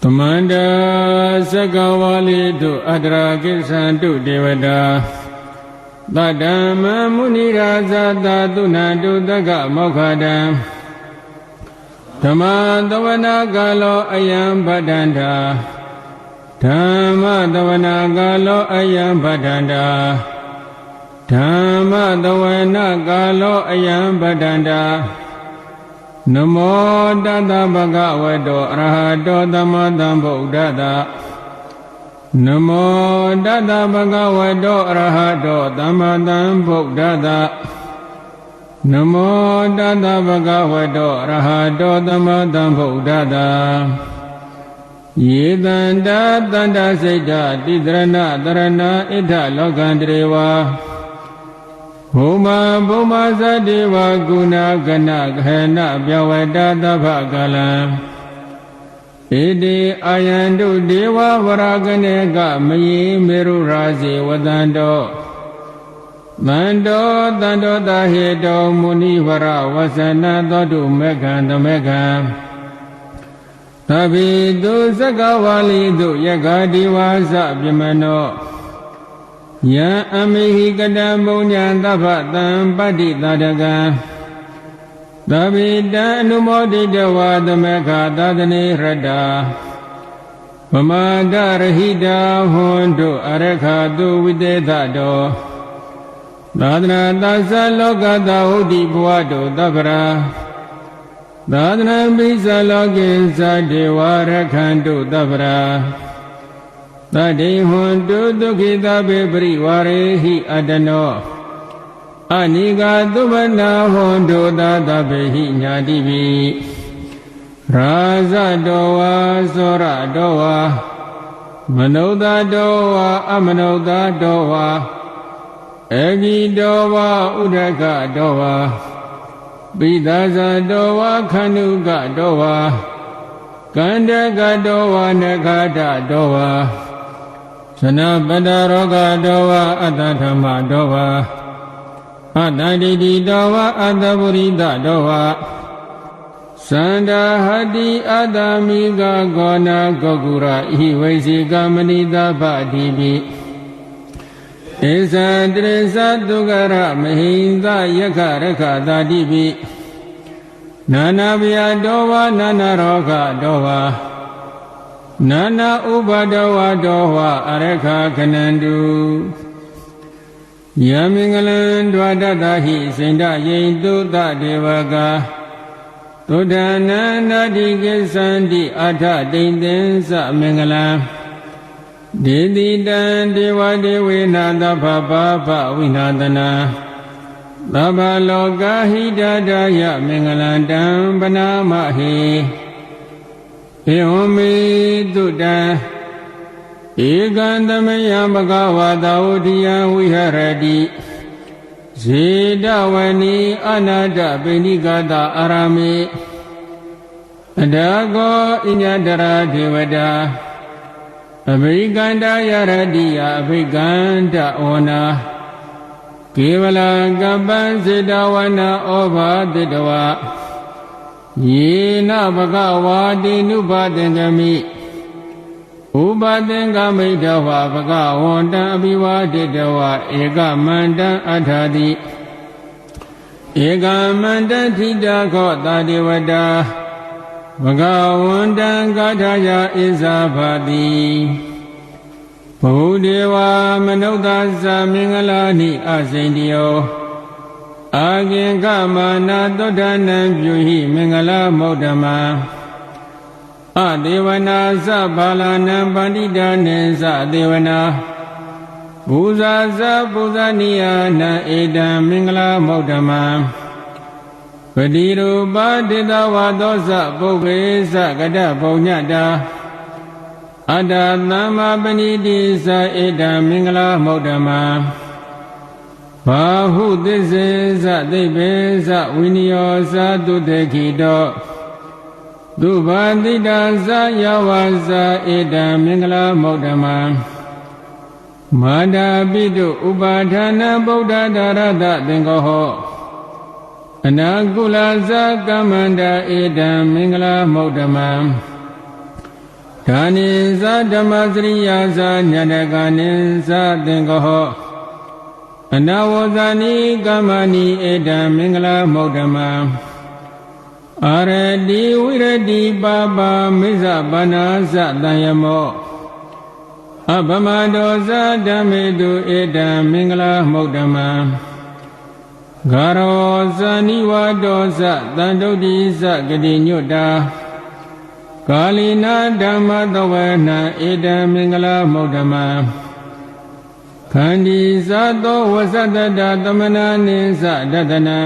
Tamanda Sakawali to Adra Kisantu Devada Tadama Muniraza Tatuna to Daga Mokada Tamadavana Galo Ayam Badanda Tamadavana Galo Ayam Badanda Tamadavana Galo Ayam Badanda Namo Dada Bhagavato Arahato Dhammadam Buddhada Namo Dada Bhagavato Arahato Dhammadam Buddhada Namo Dada Bhagavato Arahato Dhammadam Buddhada Yedanda Danda Seta Tidrana Dharana Ita Lokandreva Huma Bhuma Sadeva Guna Gana Ghana Vyavada Bhagala Ede Ayandu Deva Varaganega Mayi Meru Razi Vadando Mando Dando Dahedo Muni Vara Vasana Dodu Megan the Megan Tabi Du Sakawali Du Yagadi Vasa Bimano Ya amihi kadam punya tapatam padi tadaga Tabida numodi dewa dameka tadani rada Pamada rahida hundu arekha tu videtado Tadana tasa loka taudi buadu tabra Tadana bisa lokin sa dewa rekhandu tabra Tadi hundu dukita bebri warehi adano Aniga tubana hundu dada behi nyadibi Raza doa sora doa Manauda doa amanauda doa Egi doa udaka doa Bidaza doa kanuga doa Kandaga doa negada doa Sana Badaroga Doa Adatama Doa Adadidi Doa Adaburida Doa Sanda Hadi Adamiga Gona Gogura Iwesiga Manida Badibi Esa Dresa Dugara Mahinda Yakaraka Dadibi Nanabia Doa Nanaroga Doa Nana Ubadawa Doha Areka Kanandu Yamingalan Dwadadahi Senda Yendu Devaga Tudananda Digesandi Ata Dindensa Mingala Dididan Dewa Dewinada Papa Winadana Baba Loga Hidadaya Mingalandam Banamahi Eomi Duda Egandamaya Bhagavata Udiya Viharadi Zedawani Anada Benigada Arami Adago Inyadara Devada Abhiganda Yaradiya Abhiganda Ona Kevala Gaban Zedawana Ova Dedawa Yena Bhagavadi Nubadengami Ubadengami Dawa Bhagavanda Abhivadi Dawa Ega Manda Adhadi Ega Manda Tida Kota Devada Bhagavanda Gadaya Izabadi Bhudeva Manodasa Mingalani Asendiyo Agin Kamana Dodanam Yuhi Mingala Modama Adevana Sabalanam Bandida Nesa Devana Buza Zabuzania Na Eda Mingala Modama Padiru Badida Wadosa Bogesa Gada Bonyada Ada Nama Banidi Sa Eda Mingala Modama Bahu Dese Sa Debe Sa Winyo Sa Dudekido သုဘာတိတာဇာယဝါဇာဧတံမင်္ဂလာမௌဓမံမာဒာပိတုဥပါဌာနဗုဒ္ဓဒါရတသင်္ကောဟောအနာကုလဇာကမ္မန္တာဧတံမင်္ဂလာမௌဓမံဒါနိဇာဓမ္မစရိယာဇာညတကနိဇာသင်္ကောဟောအနာဝဇာနိကမ္မနိဧတံမင်္ဂလာမௌဓမံအာရတိဝိရတိပါပါမိစ္ဆဘာနာဇတံယမောအပမတောဇာဓမ္မေတုဧတံမင်္ဂလာမௌဓမံဂါရောဇာနိဝတောဇတံတုတ်တိဇဂတိညွတ်တာကာလီနာဓမ္မသဝနာဧတံမင်္ဂလာမௌဓမံခန္ဒီဇသောဝဇတတသမနာနိဇဒတနာ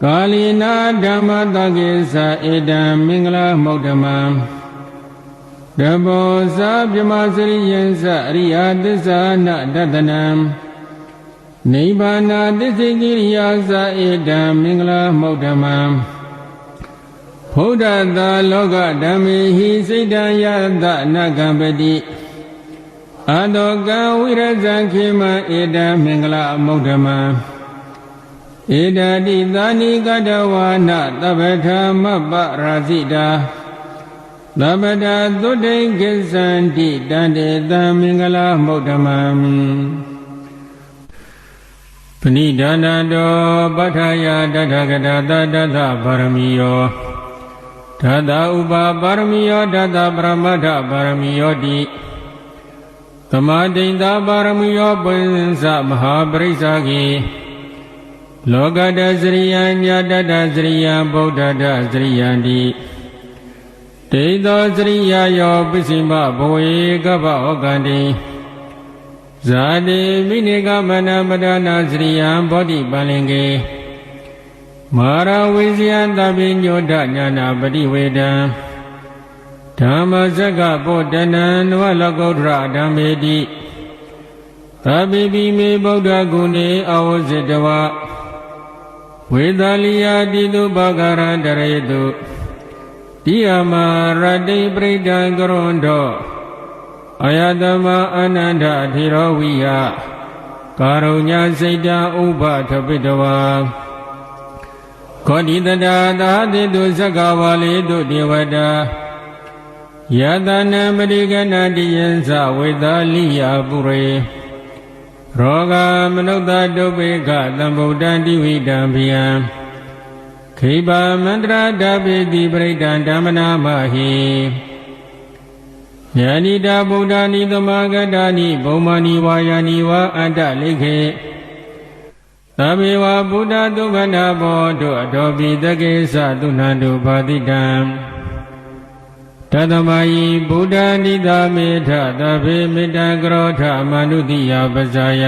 ကာလီနာဓမ္မတကေဇဧတံမင်္ဂလာမௌဓမံတဘောဇဗြဟ္မစရိယံဇအရိယသစ္စာနဒတနံနိဗ္ဗာနသစ္စေကိရိယာဇဧတံမင်္ဂလာမௌဓမံဘုဒ္ဓသာလောကဓမ္မေဟိစိတ္တယသနကံပတိအတောကံဝိရဇံခေမဧတံမင်္ဂလာမௌဓမံဧတတိသာနိကတဝါနသဗ္ဗထာမပ္ပရာဇိတာသဗ္ဗတာသုတိကိသန္တိတန္တေတံမင်္ဂလာမௌဓမံပဏိဒါနတောပဋ္ဌာယတထဂတသတ္တပါရမီယောဓာတဥပပါရမီယောဓာတပရမတ္ထပါရမီယောတိသမာဓိတပါရမီယောပုဉ္စမဟာပရိစ္ဆာကိလောကတစရိယံညတတစရိယံဗုဒ္ဓတစရိယံတိတေသောစရိယယောပစ္စည်းမဘဝေကပ္ပဩကန္တိဇာတိမိနိကမနမဒနာစရိယံဘောဓိပန္လင်ကေမာရဝိဇယံတပိညောဒညာနာပတိဝေဒံဓမ္မစက္ကပောတနံနဝလကုဋ္ဌရဓမ္မေတိသဗ္ဗေပိမေဗုဒ္ဓဂုဏေအဝဇ္ဇတဝဝေသလိယတိတုဘဂရန္တရေတုတိယမရတိပရိဒံကရွန်တောအယတမအနန္တထေရဝိယကာရုညစိတ်တဥပထပိတဝါခောတိတတာသာတိတုသက္ကဝါလေတုဒေဝတာယတနံပရိကဏတိယံသဝေသလိယပုရေရောဂမနုဿတုပိကသံဗုဒ္ဓံတိဝိတံဘိယံခိဗာမန္တရာဓပိတိပရိဒံဓမ္မနာမဟိယန္တိတာဗုဒ္ဓာနိသမဂတာနိဘုံမာနိဝါယာနိဝါအတ္တလိခေသဗ္ဗေဝဗုဒ္ဓဒုက္ခနာဘောတုအတောပိတကေသသုဏန္တုဘာတိတံတသမယိဗုဒ္ဓနိသမေထသဗ္ဗေမေတ္တကရောထမနုတိယပဇာယ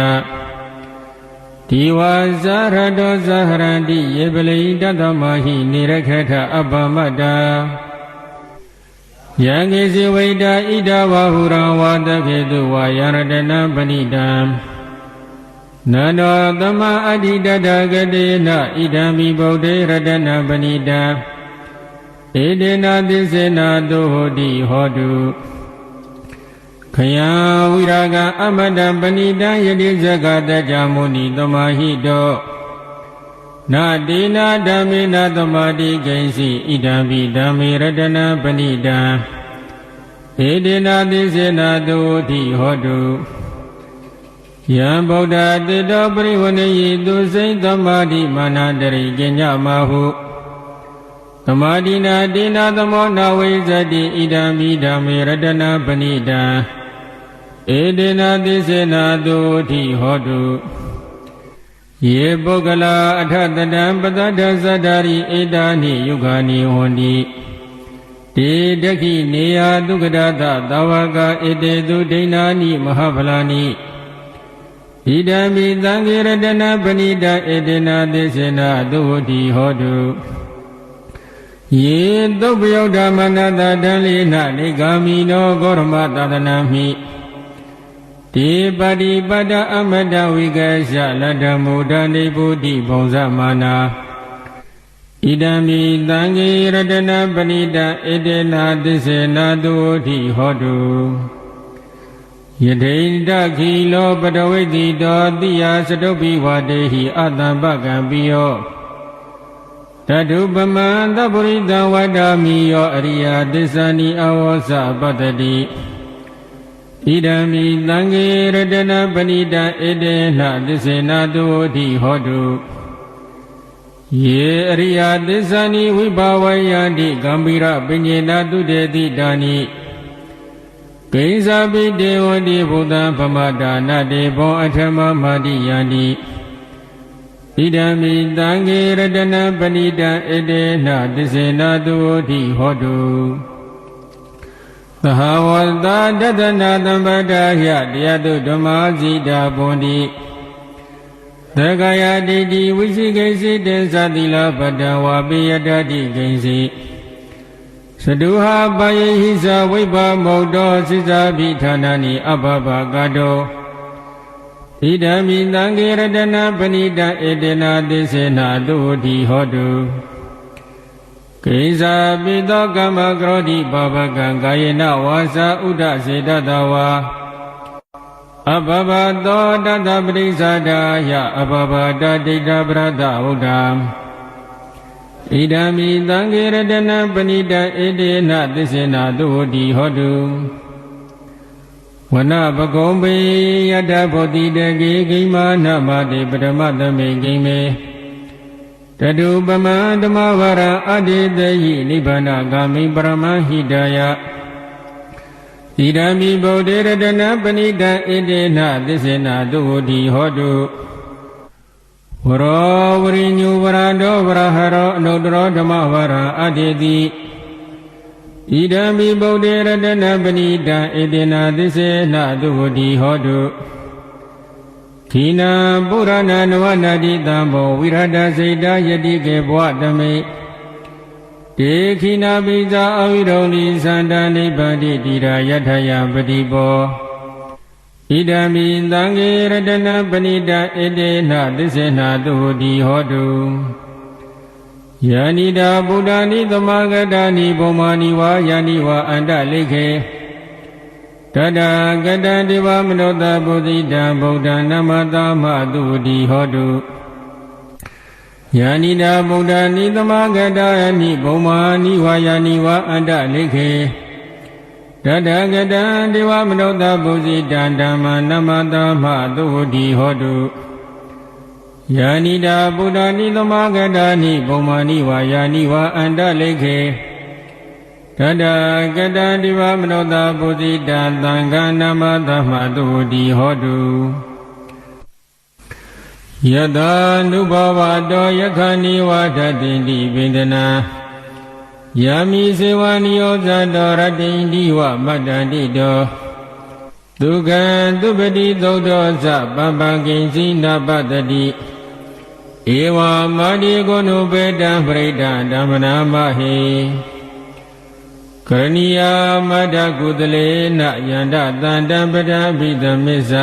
ဒီဝါဇာရတောဇာဟရန္တိယေပလိတသမဟိနိရခေထအပ္ပမတ္တာယံကေစီဝိတာဣဒဝဟုရံဝါတခေတုဝါယရတနပဏိတံနန္တောသမအဋ္ဌိတတဂတေနဣဒံမိဗုဒ္ဓေရတနပဏိတံဧတေနသစ္စေနာတုဟောတိဟောတုခယံဝိရာဂံအမတံပဏိတံယတိဇဂတကြမုနိသမာဟိတောနာတေနာဓမ္မေနသမာတိကိဉ္စီဣဒံပိဓမ္မေရတနပဏိတံဧတေနသစ္စေနာတုဟောတိဟောတုယံဗုဒ္ဓတေတောပရိဝဏယိသူစိတ်သမာဓိမာနတရိကိညမဟုသမာဓိနာတေနာသမောနာဝိဇ္ဇတိဣဒံမိဓမ္မေရတနပဏိတံဧတေနသစ္စေနာတုတိဟောတုယေပုဂ္ဂလာအထတတံပတ္တဇ္ဇတရိဧတာနိယုဂာနိဟောတိတေဒခိနေယသုခဒသသဝကဧတေသူဒိဏာနိမဟာဖလာနိဣဒံမိသံဃေရတနပဏိတံဧတေနသစ္စေနာတုတိဟောတုယေသုပ္ပယုဒ္ဓမနတတံလိနနေဂာမိနောဂောရမသဒနာမိတေပတိပတ္တအမတဝိကေရှလတ္တမုဒ္ဒနေဗုဒ္ဓိဘုံဇမာနာ ဣဒံမိသံဃေရတနာပဏိတံဧတေနာသစ္စေနာတုတိဟောတုယတိတခိလောပတဝိတိတောတိယစတုပိဝတေဟိအတံပကံပိယောတတုပမံသဗ္ဗရိတံဝတ္တမိယောအရိယသစ္စာနိအဝောစပတ္တိဣဒံမိသံဃေရတနာပဏိတံဧတေနသစ္စေနာတုတိဟောတုယေအရိယသစ္စာနိဝိဘာဝယန္တိဂမ္ဗိရပညေနာတုတေတိတာနိကိဉ္စာပိတေဝတိဘုဒ္ဓံပမဒါနတေဘောအထမမတိယန္တိဣဒံမိသံဃေရတနာပဏိတံဧတေနသစ္စေနာတုတိဟောတုသဟဝတ္တတတနာသမ္ပတ္တာယတရားတုဓမ္မာဇိတာဘွန်တိသက္ကာယဒိဋ္ဌိဝိသိကိစိတေသတိလပတ္တဝါပိယတတိကိဉ္စီသတုဟာပါယေဟိဇဝိပါမုတ်တောစိဇာပိဌာနာနိအဘဘကတောဣဒံမိသံဃေရတနာပဏိတံဧတေနာသစ္စေနာတုတိဟောတုကိဉ္စာပိသောကမ္မကရောတိဘာဝကံကာယေနဝါစာဥဒ္ဒစေတတဝါအဘဘသောတတပရိစ္ဆာဒာယအဘဘတဒိဋ္ဌပရဒဝုဒ္ဓံဣဒံမိသံဃေရတနာပဏိတံဧတေနသစ္စေနာတုတိဟောတုဝနပကုံပေယတဘောတိတကေဂိမာနမတေပရမသမေဂိမေတတုပမံဓမ္မဝရအတေတယိနိဗ္ဗာနဂာမိပရမဟိတယဣဒံမိဗုဒ္ဓေရတနာပဏိတံဧတေနသစ္စေနာတုတိဟောတုဝရောဝရိညုဝရတောဝရဟရောအနုတ္တရောဓမ္မဝရအတေတိဣဒံမိဗုဒ္ဓေရတနာပဏိတံဧတေနသစ္စေနာတုတိဟောတုခိနာပုရဏနဝနာတိတံဘောဝိရဒစေတယတိကေဘဝတမေတေခိနာပိဇာအဝိရုံလိသန္တာနိဗ္ဗာတိတိရာယထယပတိဘောဣဒံမိသံဃေရတနာပဏိတံဧတေနသစ္စေနာတုတိဟောတုယာနိတာဗုဒ္ဓာနိသမဂတာနိဘုံမာနိဝါယာနိဝါအန္တလိခေတတကတံဒေဝမနောတပုသိတံဗုဒ္ဓံနမတာမတုတိဟောတုယာနိတာဗုဒ္ဓာနိသမဂတာနိဘုံမာနိဝါယာနိဝါအန္တလိခေတတကတံဒေဝမနောတပုသိတံဓမ္မနမတာမတုတိဟောတုယာနိတာဗုဒ္ဓာနိသမဂတာနိဘုံမာနိဝါယာနိဝါအန္တလိခေတတကတံဒေဝမနောတပုသိတံသံဃာနမတာမတုတိဟောတုယတာနုဘဝတောယခဏိဝါဒတိတိဗေဒနာယာမိစေဝနိယောဇတောရတ္တိတိဝမတ္တတိတောဒုက္ခံသုပတိသုဒ္ဓောသပပ္ပကိဉ္စီနပတ္တိဧဝမာတိကိုနုပေတံပရိဒံဓမ္မနာမဟေကရဏီယာမတ္တကုသလေနယန္တတန္တံပဒံဘိသမစ္ဆ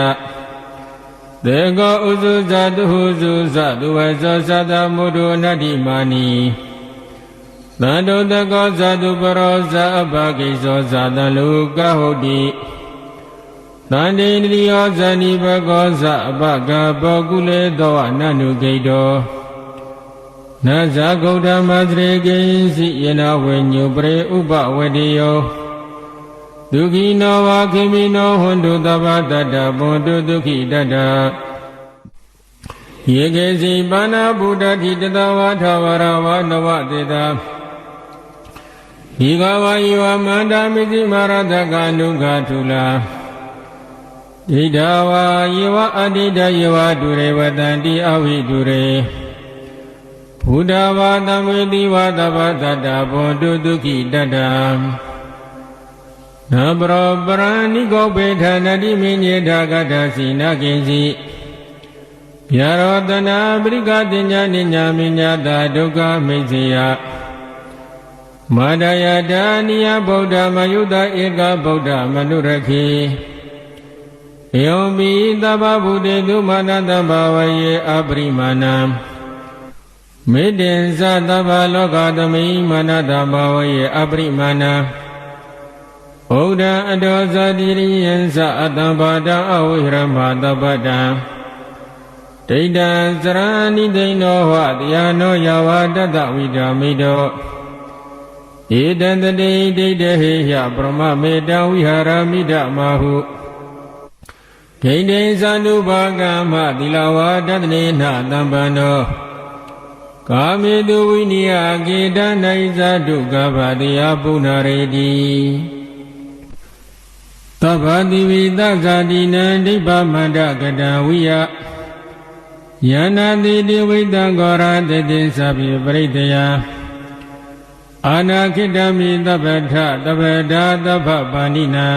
သေကောဥစုဇတုဟုစုဇသူဝေဇောသတ္တမုဒ္ဒနတ္တိမာနီသန္တုတကောဇတုပရောဇအပကိဇောဇတလူကဟုတ်တိသန္တိန္ဒိယောဇဏိဘကောဇအပကဘောကုလေသောအနနုဂိတောနဇဂௌတမသရေကိဉ္စီယနာဝေညုပရေဥပဝေတိယောဒုက္ခိနောဝါခိမိနောဟွန္တုသဗ္ဗတတ္တဘွန်တုဒုက္ခိတတ္တယေကေစီပါဏဗုဒ္ဓတိတတဝါထဝရဝနဝတေတာဒီကဝါယဝမန္တမိသိမရတကနုခထုလာဒိဋ္ဌဝါယေဝအဒိဋ္ဌယေဝတုရေဝတံတိအဝိတုရေဘုဒ္ဓဝါသံဝေတိဝါသဗ္ဗတတ္တဘွန်တုဒုက္ခိတတ္တနပရောပရဏိကောပေဌာနတိမိညေထာကတစီနာကိဉ္စီဗျာရောတနာပရိကတိညာနိညာမိညာတာဒုက္ခမိစ္ဆေယမာဒယတာနိယဗုဒ္ဓမယုတဧကဗုဒ္ဓမနုရခေယောမိသဗ္ဗဗုတေတုမာနတံဘာဝယေအပရိမာဏံ မေတ္တေသသဗ္ဗလောကသမိမာနတဘာဝယေအပရိမာဏဘုဒ္ဓအတောဇတိရိယံသအတ္တဘာဒအဝိရမသဗ္ဗတံဒိဋ္ဌံစရဏိဒိဏောဟတရားနောယဝတတဝိဒာမိတောဧတံတတိဒိဋ္ဌဟေယပရမမေတံဝိဟာရမိဒမာဟုဒိဋ္ဌိသန္တုဘာကမ္မသီလဝါဒတနေနတံပန္နောကာမေတုဝိနိယကေတနိုင်ဇာတုကဗ္ဗတိယပုဏ္ဏရေတိသဗ္ဗတိဝိသဇာတိနံဒိဗ္ဗမန္တကတံဝိယယန္နာတိတိဝိတံဂောရတေတိသဗ္ဗေပရိတယအာနာခိတမိသဗ္ဗထသဗ္ဗဒါသဗ္ဗပါဏိနာ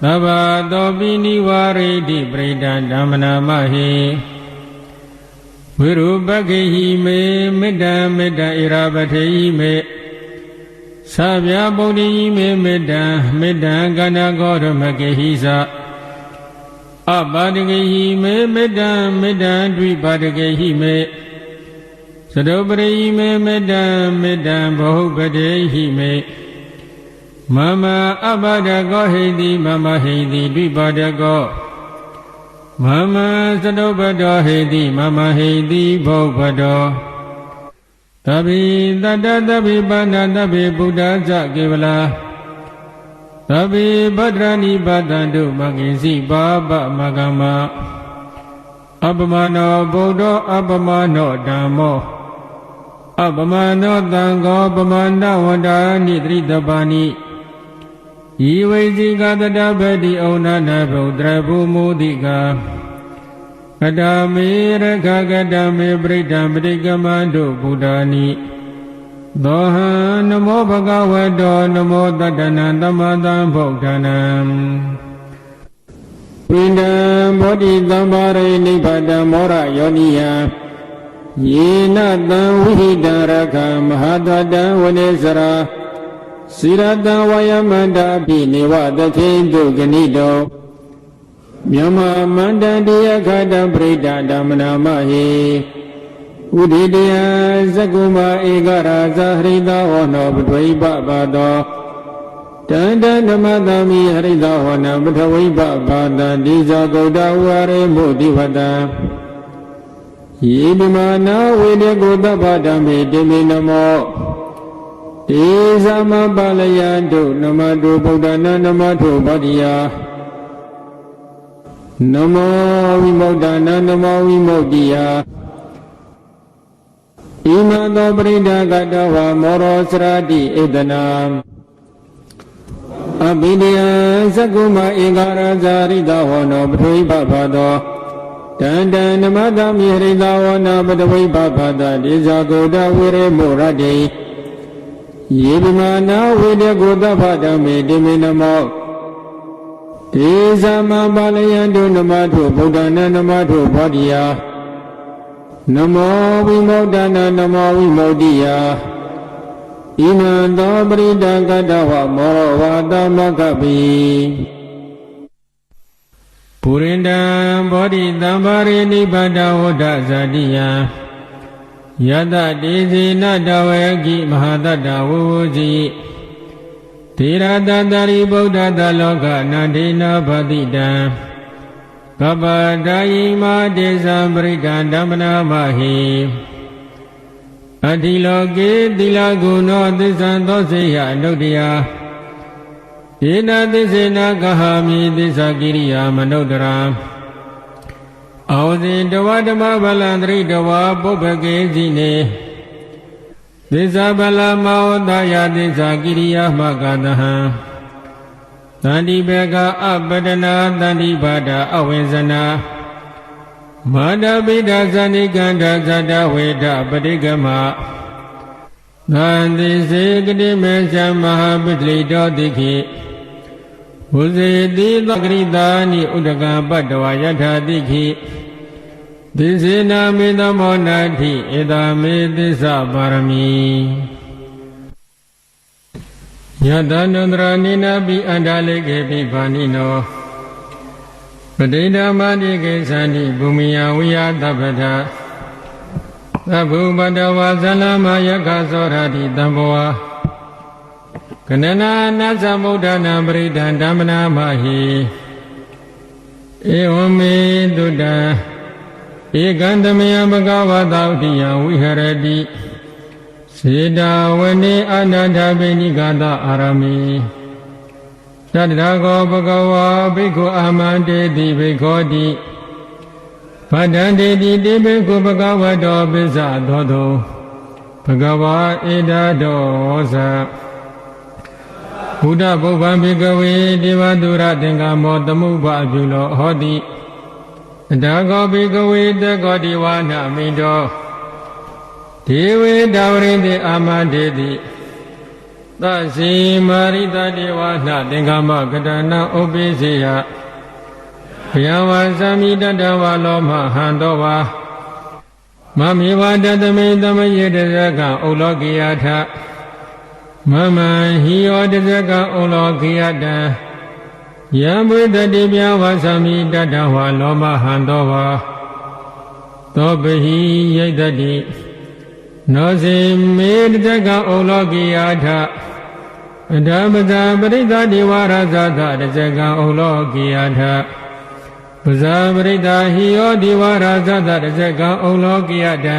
သဗ္ဗသောပိနိဝရေတိပရိဒံဓမ္မနာမဟိဝိရုပခေဟိမေမေတ္တံမေတ္တံဣရာပထေဟိမေသဗ္ဗယဗုဒ္ဓိမေမေတ္တံမေတ္တံကန္နဂောရမကေဟိသအပါဒကေဟိမေမေတ္တံမေတ္တံဒွိပါဒကေဟိမေသတုပရိမေမေတ္တံမေတ္တံဘဟုပတေဟိမေမမအပါဒကောဟိတိမမဟိတိဒွိပါဒကောမမသတုပတောဟိတိမမဟိတိဘုပတောသဗ္ဗိတတ္တသဗ္ဗိပါဏသဗ္ဗိဗုဒ္ဓဇကေဝလာသဗ္ဗိဗဒ္ဒရာနိပါတံတုမဂ္ဂင်စီပါပမဂ္ဂမအပမနောဗုဒ္ဓောအပမနောဓမ္မောအပမနောသံဃောပမနဝန္တာနိတရိတပါဏိဤဝိဇိကတတပတိဩနနာဗုဒ္ဓဘုမုဒိကာကတမေရခကတမေပရိဒံပရိကမန္တုဗုဒ္ဓာနိသောဟံနမောဘဂဝတောနမောတတ္တနံသမတံဗုဒ္ဓနာဝိန္ဒံဘောဓိသမ္ပါရိနိဗ္ဗာတံမောရယောနိယယေနတံဝိဟိတံရခမဟာတတံဝနေစရာစိရတံဝယမန္တာပိနေဝတခေတုဂဏိတောမြမမန္တတိယခတံပရိဒဓမ္မနာမဟိဥဒိတယဇဂုမဧကရာဇဟရိတဟောနောပထဝိပပါတောတန္တဓမ္မသမိဟရိတဟောနပထဝိပပါတံဒီဇဂௌတဝရေမုတိဝတံယေဓမ္မနာဝေဒေကုသဗ္ဗဓမ္မေတေမေနမောတေသမပါလယတုနမတုဗုဒ္ဓနာနမတုဗတ္တိယနမောဝိမု ဒ္ဒနာနမောဝိမု ക്തിယဣမသောပရိဒကတဝမောရောစရတိဧတနာအဘိဓိယသကုမဧကရာဇာရိတဟောနောပထဝိပပါတောတန္တံနမတမိဟရိတဟောနောပထဝိပပါတဒေဇာကုတဝိရေမောရတိယေဗမနာဝေဒေကုသဗ္ဗဓမ္မေတိမေနမောဒေသမပါလယံတုနမထုဗုဒ္ဓနာနမထုဘောဓိယနမောဝိမု ဒ္ဒနာနမောဝိမု ക്തിယဣမံသောပရိဒကတဝမောဝါသမကပိပုရိန္ဒံဘောဓိတံပါရိနိဗ္ဗာန်ဝဒ္ဒဇာတိယယတတေဇေနတဝေကိမဟာတတဝုဝဇိသေရတတရိဗုဒ္ဓတလောကနန္ဒေနဗတိတံကပ္ပဒာယိမတေသံပရိဒံဓမ္မနာမဟိအတ္တိလောကေသီလဂုဏောသစ္ဆံသောစေယအနုတ္တယဧနသစ္စေနကဟာမိသစ္စာကိရိယာမနုဿရာအောဇင်တဝဓမ္မဗလံတရိတဝပုပ္ပကေစီနေသစ္စာဗလမောတယသစ္စာကိရိယာမကတဟံသန္တိဘေကအပတနာသန္တိဘာဒအဝိဇ္ဇနာမာဒပိဒဇဏိကန္ဓဇတဝေဒပတိကမသန္တိစေကတိမေသမဟာပိတလိတောတိခိဝုဇေတိသကရိတာနိဥဒကံပတ္တဝယထာတိခိသစ္စေနာမေသမောနာတိဧတမေသစ္စာပါရမီယတနန္တရာနိနာပိအန္တလေကေပိဗာနိနောပဋိဓမ္မာတိကေသန္တိဘူမိယဝိယသဗ္ဗထ သဗ္ဗုပတဝါဇလမယက္ခသောရတိတံဘောကနနာနာသမုဒ္ဒနာပရိဒံဓမ္မနာမဟိဧဝမေတုတံဧကံတမယဘဂဝတာဥတိယဝိဟရတိစေတဝနေအနန္တပိဏိကတအာရမေသတ္တရာကောဘဂဝါဘိက္ခုအာမန္တေတိဘိက္ခောတိဗဒ္ဒံတေတိတိဘိက္ခုဘဂဝတောပိစ္ဆသောတောဘဂဝါဧတတောဇာဘုဒ္ဓဘုဗ္ဗံဘိကဝေဒေဝတုရသင်္ကမောသမုပ္ပါပြုလောဟောတိအတကောဘိကဝေတကောဒီဝါနမိတောဒေဝေတဝရိတိအာမတေတိသစီမာရိတဒေဝနာသင်္ကမကတနာဥပိစေယဘယဝါသမိတတဝါလောမဟံတောဝါမမေဝတတမေတမယေတဇကဥလောကိယထမမဟိယောတဇကဥလောကိယတံယံဘွေတတိပြဝါသမိတတဝါလောမဟံတောဝါသောပဟိယိတတိနောစေမေတဇကဥလောကိယထအဓမ္မဇာပရိသတိဝါရဇသတဇကဥလောကိယထပဇာပရိသဟိယောဒီဝါရဇသတဇကဥလောကိယတံ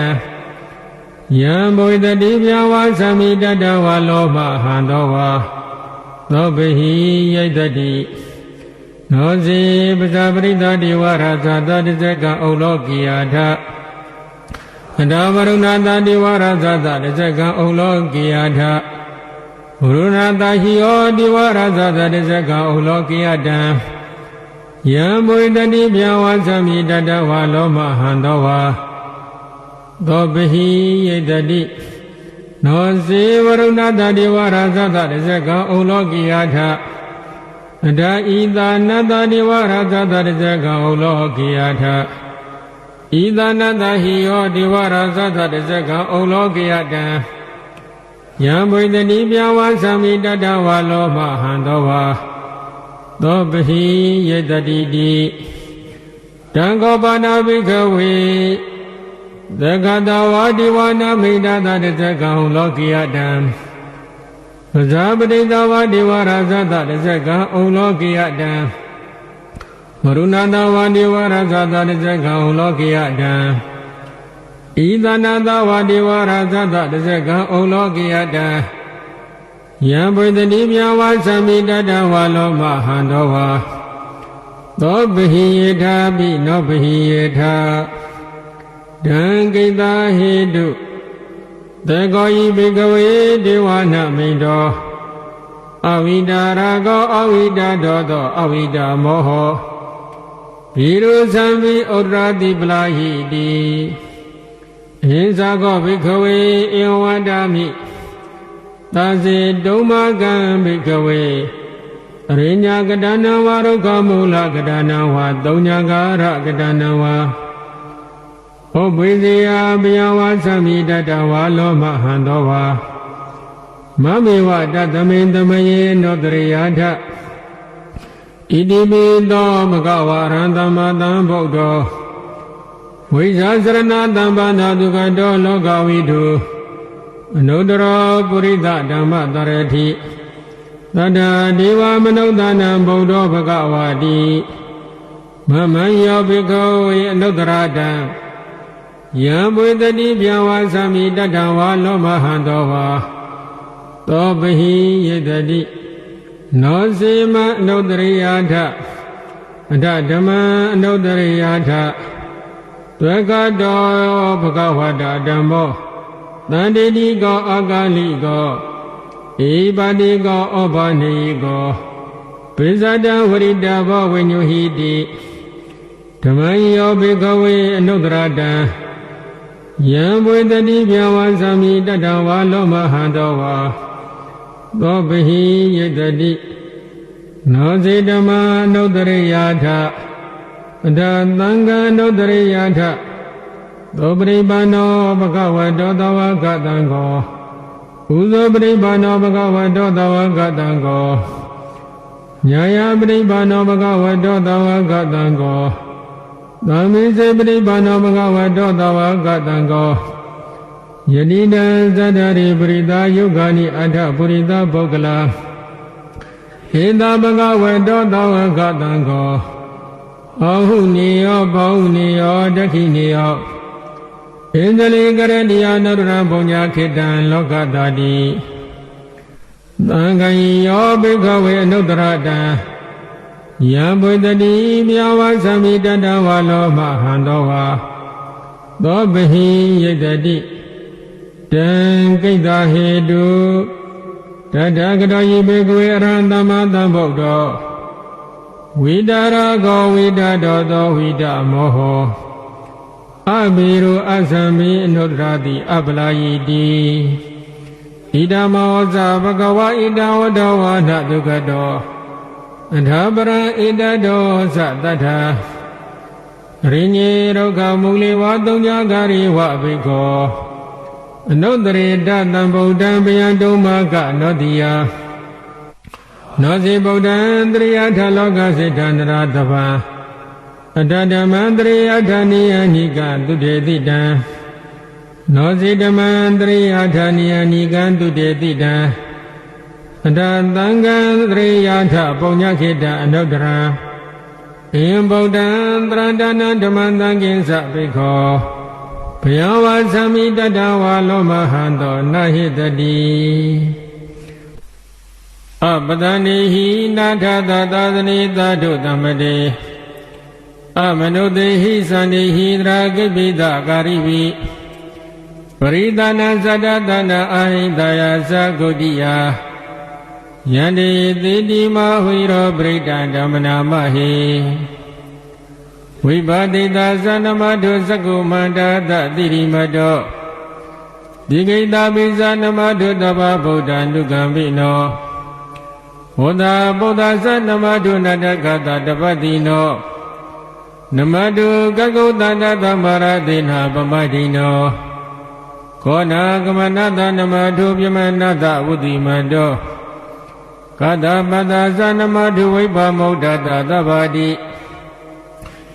ယံဘဝိတတိပြဝါသမိတတဝါလောမဟံတောဝါသောပဟိယိတတိနောစေပဇာပရိသတိဝါရဇသတဇကဥလောကိယထအတဝရုဏတတိဝါရဇသတဇကဥလောကိယထဝရုဏတဟိယောဒီဝါရဇသတဇကဥလောကိယတံယံဘဝိတတိပြဝါသမိတတဝါလောမဟံတောဝါသောပဟိယိတတိနောစေဝရုဏတတိဝါရဇသတဇကဥလောကိယထအတဣသာနတတိဝါရဇသတဇကဥလောကိယထဣသနတဟိယောဒီဝရဇသတဇကဥလောကိယတံယံဘွေတတိပြဝါသမိတတဝါလောမဟံတောဝါသောပဟိယတတိတိတံကောပါဏဘိကဝေသက္ကတဝါဒီဝါနမိတတတဇကဥလောကိယတံပဇာပတိတဝါဒီဝရဇသတဇကဥလောကိယတံဝရုဏတဝါဒီဝရဇသတဇကဥလောကိယတံဣသနတဝါဒီဝရဇသတဇကဥလောကိယတံယံဘွေတတိပြဝါသမိတတဝါလောမဟံတောဝါသောပဟိယေထာပိနောပဟိယေထာဒံကိတဟေတုသေကောဤဘိကဝေဒေဝနာမိန်တောအဝိဒါရာကောအဝိဒါတောသောအဝိဒါမောဟောဘိရုသံဝိဩဒရာတိပလာဟိတိအဟိဇာကောဘိကဝေဧဝံဒာမိသာစေဒုံမကံဘိကဝေအရိညာကတနံဝါရုက္ခမူလကတနံဝါသုံးညာကာရကတနံဝါဟောဘိဇေယဘယဝါသမိတတဝါလောမဟံတောဝါမမေဝတသမိန်တမယေနောတရိယာထဣတိပိသောမကဝါရံသမ္မာသမ္ဗုဒ္ဓောဝိဇာစရဏတံပါဏဒုက္ခတောလောကဝိတုအနုတ္တရောပုရိသဓမ္မတရတိသတ္တဒေဝမနုဿာနံဗုဒ္ဓောဘဂဝါတိမမံယောဘိကဝေအနုတ္တရတံယံဘွေတတိပြဝါသမိတတဝါလောမဟံတောဝါသောပဟိယတတိနောစေမအနုတ္တရိယာထအထဓမ္မအနုတ္တရိယာထသွေကတောဘဂဝတာဓမ္မောတန္တိတိကောအာကာလိကောဧပါတိကောဩဘာနေကောပိဇဒံဝရိတဘောဝိညုဟိတိဓမ္မယောဘိကဝေအနုတ္တရတံယံဘွေတတိပြဝါသမိတတဝါလောမဟံတောဝါသောပဟိယတတိနောစေဓမ္မအနုတ္တရိယာထအတသံဃာအနုတ္တရိယာထသောပရိပါဏောဘဂဝတောသဝကတံကောဥဇောပရိပါဏောဘဂဝတောသဝကတံကောညာယပရိပါဏောဘဂဝတောသဝကတံကောသမိစေပရိပါဏောဘဂဝတောသဝကတံကော ယတိတံသတ္တရိပရိသာယုဂာနိအထပုရိသပုဂ္ဂလာဟေတဘဂဝေတောသောကတံကောအဟုနိယောဘောဟုနိယောဒက္ခိနိယောဣန္ဒလိကရတိယနရဏဘုံညာခေတံလောကတာတိသံဃံယောဘိကဝေအနုတ္တရတံယံဘုဒ္ဓတိမြဝသမိတတဝါလောမဟံသောဝါသောဘဟိယတတိတံကိတ္တဟေတုတတဂတောယိဘေကဝေအရဟံသမ္မာသမ္ဗုဒ္ဓောဝိတရာကောဝိတတောသောဝိတမောဟောအဘိရုအသံမိအနုတ္တရတိအပလာယိတိဣဒမောဇဘဂဝါဣဒဝတ္တဝါနဒုက္ခတောအထာပရဣဒတောသတ္ထာရိညေဒုက္ခမူလေဝသုံးညာကာရိဝဘိက္ခောအနုတ္တရေတသံဗုဒ္ဓံဘယံတုမကနောတိယနောဇိဗုဒ္ဓံတရိယထလောကစိတ္တန္တရာတပံအတ္တဓမ္မံတရိယထနိယနိကသုတေတိတံနောဇိဓမ္မံတရိယထနိယနိကသုတေတိတံအတ္တသံဃံတရိယထပုညခေတံအနုတ္တရံအယံဗုဒ္ဓံတရတနံဓမ္မံသံဃင်္စဘိက္ခောဘယဝါသမိတတဝါလောမဟံသောနဟိတတိအပတဏိဟိနာထသာသာသနိသာတုသမ္မတေအမနုတေဟိသန္တိဟိသရာကိပိသကာရိဝိပရိသနာသတ္တသနာအာဟိတယသဂုတိယယန္တိတိတိမဟွိရောပရိဒံဓမ္မနာမဟိဝိပါတိတာသနမတုသကုမန္တသတိရိမတောဒီကိတာပိသနမတုတပဗုဒ္ဓံဒုက္ခံပိနောဝဒဗုဒ္ဓသနမတုနတကတတပတိနောနမတုကကုတန္တသမရသေနပမတိနောခောနာကမနတနမတုပြမနတဝုတိမတောကတပတသနမတုဝိပမုဒ္ဒတသဗ္ဗတိ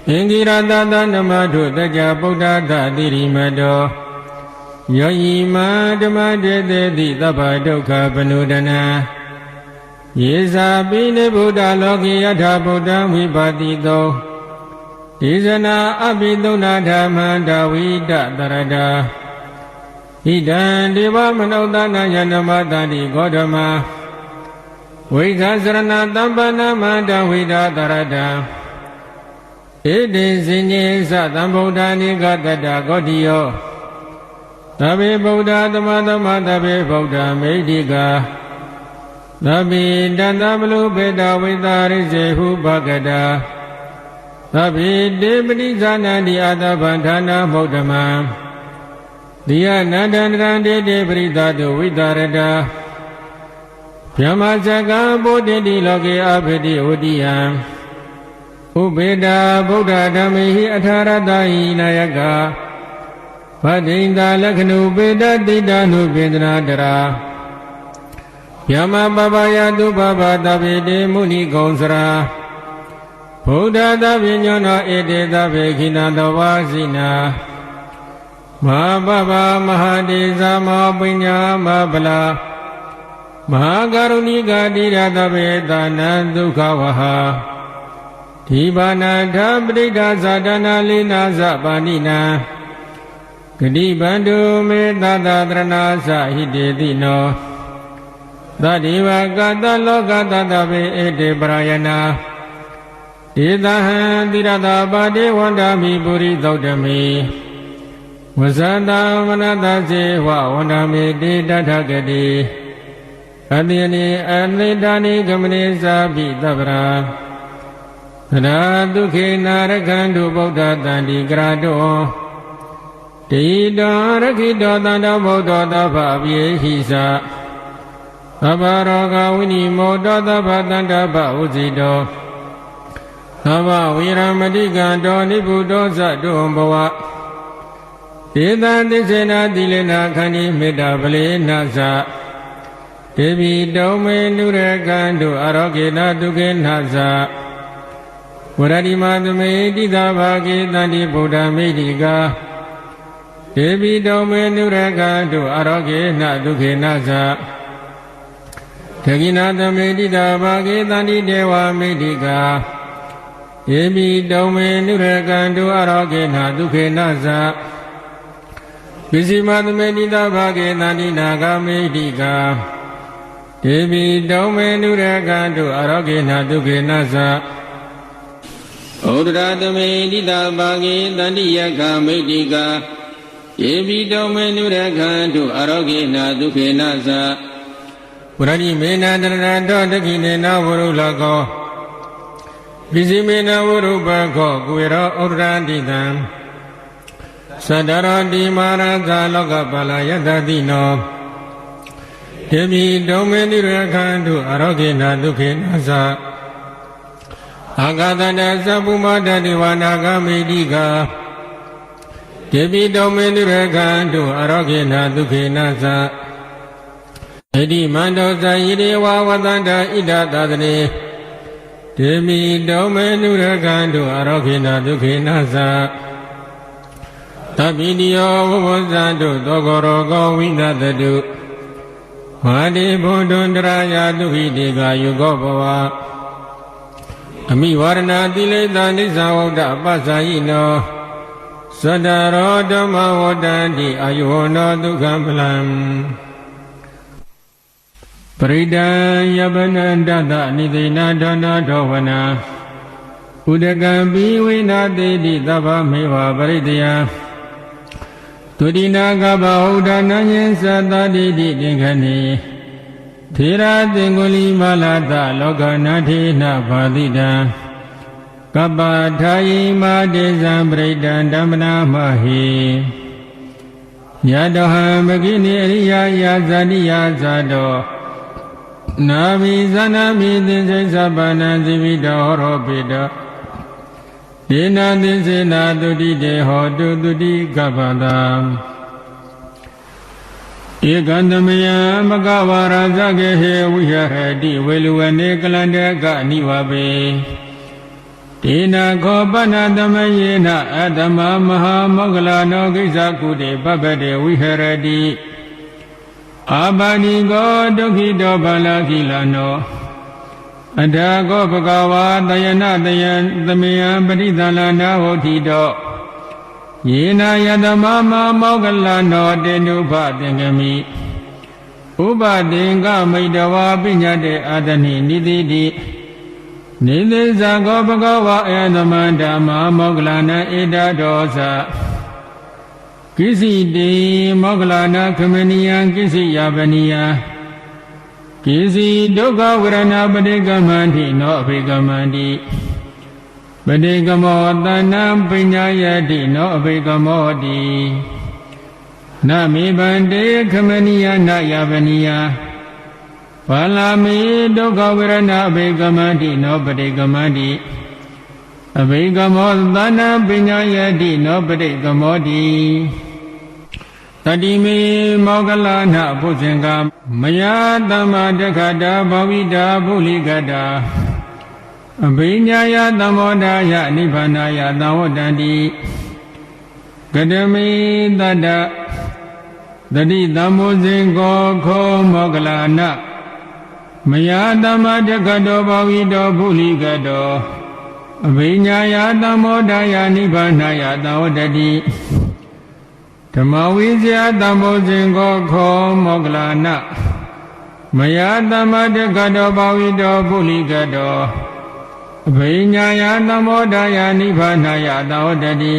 အင်္ဂိရတသနမတုတကြဗုဒ္ဓသတိရိမတောယောယိမဓမ္မတေတေတိသဗ္ဗဒုက္ခပနုဒနာယေဇာပိနိဗုဒ္ဓလောကိယထာဗုဒ္ဓံဝိပါတိတောဒေဇနာအပိသုနာဓမ္မံဒဝိတတရတဣဒံဒေဝမနုဿနာယနမတတိဂေါတမဝိသစရဏတမ္ပနာမန္တဝိဒတရတဣတိစဉ္ညေသသံဗုဒ္ဓနိကတတဂေါတိယောသဗ္ဗေဗုဒ္ဓသမသမသဗ္ဗေဗုဒ္ဓမေဓိကာသဗ္ဗေတတမလုပေတဝိတာရိစေဟုဘဂတာသဗ္ဗေတေပတိဇာနန္တိအတဗန္ဌာနာမௌဓမံတိယနန္တန္တရံတေတေပရိသတုဝိတာရတာဗျမဇကံဘုဒ္ဓတိလောကေအဘိတိဝတိယံဥပေတာဗုဒ္ဓဓမ္မေဟိအထာရတဟိနာယကဗဒိန္တာလက္ခဏုပေတတိတနုပိန္ဒနာတရာယမပပယတုပပတဗေတေမုနိကုံစရာဗုဒ္ဓသဗ္ဗညောနောဧတေသဗ္ဗေခိနတဝါစိနာမဟာပပမဟာတေဇာမောပညာမဗလာမဟာကရုဏိကတိရသဗ္ဗေသာနံဒုက္ခဝဟာဒီဘာနာထပဋိဒါဇာတနာလိနာဇပါဏိနာဂတိဗန္တုမေသတ္တတရဏာသဟိတေတိနောသတိဝကတလောကတတဗေဧတေပရယနာဒေသဟံတိရတာပါတိဝန္တာမိပုရိသုတ်တမိဝဇန္တမနတဇေဝဝန္တာမိတေတထဂတိအတိယနိအနိဒာနိဂမနိသာပိသဗ္ဗရာသရဒုခေနာရခန္တုဗုဒ္ဓတန္တိကရာတောတိတောရခိတောတန္တောဗုဒ္ဓသဗ္ဗပြေဟိသသဗ္ဗရောဂဝိနိမောတောသဗ္ဗတန္တဗဥဇိတောသဗ္ဗဝိရမတိကံတောနိဗ္ဗုတောသတုံဘဝဒေသံသစ္စေနာတိလေနာခန္ဒီမေတ္တာပလေနာသဒေဝီတုံမေနုရကံတုအရောဂေနဒုက္ခေနာသဝရတိမသမေတိသာဘာဂေတန္တိဗုဒ္ဓမေတိကာ ဒေဝီတောမေနုရကတုအရောဂေနဒုက္ခေနသဒဂိနာသမေတိတာဘာဂေတန္တိတေဝမိတိကာဒေဝီတောမေနုရကတုအရောဂေနဒုက္ခေနသဝိစီမသမေတိတာဘာဂေတန္တိနာဂမိတိကာဒေဝီတောမေနုရကတုအရောဂေနဒုက္ခေနသဩဒရာသမေတိတာဘာဂေတန္တိယကမိတိကာယေပိတောမေနုရခန္တုအရောဂေနဒုက္ခေနသဝရတိမေနတရတောတခိနေနဝရုလကောပိစိမေနဝရုပခောကွေရောဩဒရာတိတံသတ္တရောတိမာရဇာလောကပလယတတိနောယေပိတောမေနုရခန္တုအရောဂေနဒုက္ခေနသအာဂတတသဗ္ဗုမတတိဝနာဂမိတိကာဒေဝီတောမေနုရခန္တုအရောဂေနဒုက္ခေနသဣတိမန္တောဇာယိရေဝဝတန္တာဣဒသာသနေဒေဝီတောမေနုရခန္တုအရောဂေနဒုက္ခေနသသဗ္ဗိတိယောဝဝဇန္တုသောကောရောကောဝိနတတုမဟာတိဘုဒ္ဓံတရာယတုဟိတေကာယုကောဘဝအမိဝရဏတိလေသာနိစ္စဝဒ္ဒပသယိနောသတ္တရောဓမ္မဝတ္တန္တိအာယုဝနောဒုက္ခပလံပရိဒံယပနန္တတနိသိဏဒောနာဒောဝနာဥဒကံပိဝိနာတိတိသဗ္ဗမေဝပရိတယသုတိနာကဗဟုဒနာညင်သတ္တတိတိသင်္ခဏိထေရသင်္ကုလီမလာတလောကနာထေနဘာတိတံကပ္ပထာယိမာတေဇံပရိဒံဓမ္မနာမဟိယတောဟံမဂိနိအရိယာယဇာတိယဇာတောနာမိဇာနာမိသင်္စိသဗ္ဗနံဇိဝိတောဟောပိတောဒေနာသင်္စေနာတုတိတေဟောတုတုတိကပ္ပတံဧကံတမယမကဝရဇဂေဟေဝိဟရတိဝေလူဝနေကလန္တကအနိဝပေဒေနာခောပဏသမယေနအတ္တမမဟာမောဂလနောကိစ္စကုတေပပတေဝိဟရတိအာဘာနိကောဒုက္ခိတောဘာလခိလနောအထာကောဘဂဝါတယနတယံသမယံပရိသလနာဟောတိတောယေနယတမမမောဂလနောတေနုဖသင်္ကမိဥပသင်္ကမိတဝါပညာတေအာတနိနိတိတိနိသေဇာကောဘဂဝါအယသမန္ဓမ္မာမောဂလနာဧတဒောသကိစီတေမောဂလနာခမနိယံကိစီယပနိယကိစီဒုက္ခဝရဏပတိကမန္တိနောအဘိကမန္တိပတိကမောတဏံပညာယတိနောအဘိကမောတိနမေဗန္တေခမနိယနယပနိယဘာလာမေဒုက္ခဝရဏအဘိကမန္တိနောပတိကမန္တိအဘိကမောသဏ္ဍပညာယတိနောပတိကမောတိတတိမေမောဂလနာဘုဇင်္ဂမယသမ္မာတက္ခတာဘဝိတာဘုလိကတာအဘိညာယသမောဒာယနိဗ္ဗာနယသဝတ္တန္တိကတမေတတ္တတတိသမ္မောဇင်္ဂောခောမောဂလနာမယသမ္မာတက္ခတောဘဝိတောဘုလိကတောအဘိညာယသမောဒာယနိဗ္ဗာနယသဝတ္တတိဓမ္မဝိဇ္ဇာသမ္မောဇင်္ဂောခောမောဂလနာမယသမ္မာတက္ခတောဘဝိတောဘုလိကတောအဘိညာယသမောဒာယနိဗ္ဗာနယသဝတ္တတိ